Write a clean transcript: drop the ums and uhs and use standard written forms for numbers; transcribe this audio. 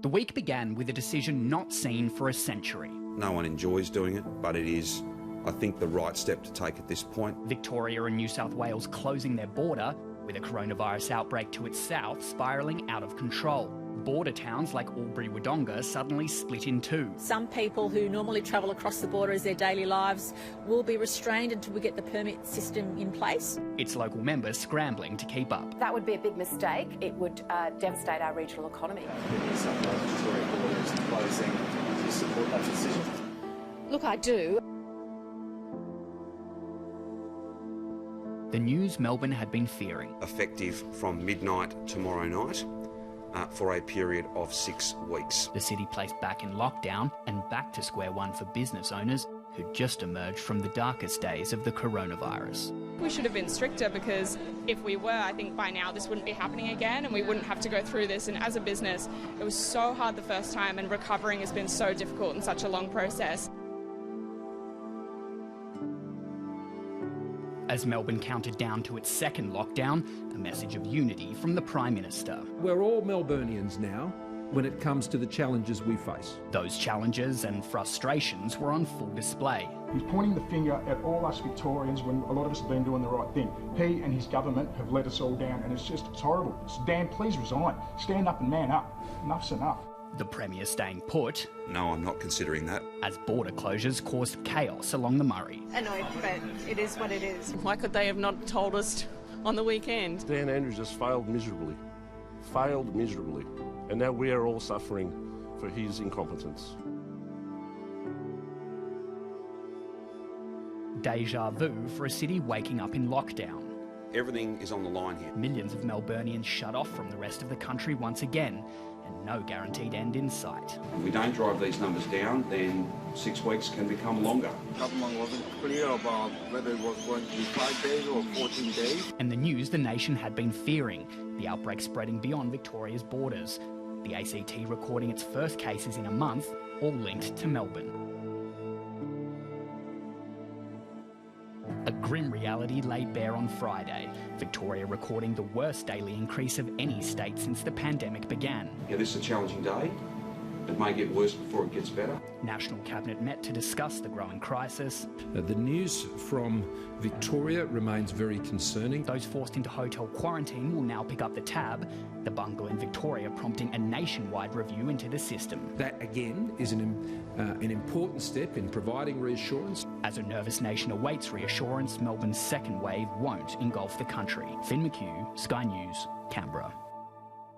The week began with a decision not seen for a century. No one enjoys doing it, but it is, I think, the right step to take at this point. Victoria and New South Wales closing their border, with a coronavirus outbreak to its south spiralling out of control. Border towns like Albury-Wodonga suddenly split in two. Some people who normally travel across the border as their daily lives will be restrained until we get the permit system in place. Its local members scrambling to keep up. That would be a big mistake. It would devastate our regional economy. The New South Wales Victoria border is closing. Do you support that decision? Look, I do. The news Melbourne had been fearing. Effective from midnight tomorrow night for a period of 6 weeks. The city placed back in lockdown and back to square one for business owners who'd just emerged from the darkest days of the coronavirus. We should have been stricter, because if we were, I think by now this wouldn't be happening again and we wouldn't have to go through this. And as a business, it was so hard the first time, and recovering has been so difficult and such a long process. As Melbourne counted down to its second lockdown, a message of unity from the Prime Minister. We're all Melburnians now when it comes to the challenges we face. Those challenges and frustrations were on full display. He's pointing the finger at all us Victorians when a lot of us have been doing the right thing. He and his government have let us all down, and it's horrible. So Dan, please resign. Stand up and man up. Enough's enough. The Premier staying put. No, I'm not considering that. As border closures caused chaos along the Murray. Annoyed, but it is what it is. Why could they have not told us on the weekend? Dan Andrews just failed miserably. And now we are all suffering for his incompetence. Deja vu for a city waking up in lockdown. Everything is on the line here. Millions of Melburnians shut off from the rest of the country once again, and no guaranteed end in sight. If we don't drive these numbers down, then 6 weeks can become longer. The government wasn't clear about whether it was going to be 5 days or 14 days. And the news the nation had been fearing, the outbreak spreading beyond Victoria's borders. The ACT recording its first cases in a month, all linked to Melbourne. A grim reality laid bare on Friday, Victoria recording the worst daily increase of any state since the pandemic began. Yeah, this is a challenging day. It may get worse before it gets better. National Cabinet met to discuss the growing crisis. The news from Victoria remains very concerning. Those forced into hotel quarantine will now pick up the tab, the bungle in Victoria prompting a nationwide review into the system. That, again, is an important step in providing reassurance. As a nervous nation awaits reassurance, Melbourne's second wave won't engulf the country. Finn McHugh, Sky News, Canberra.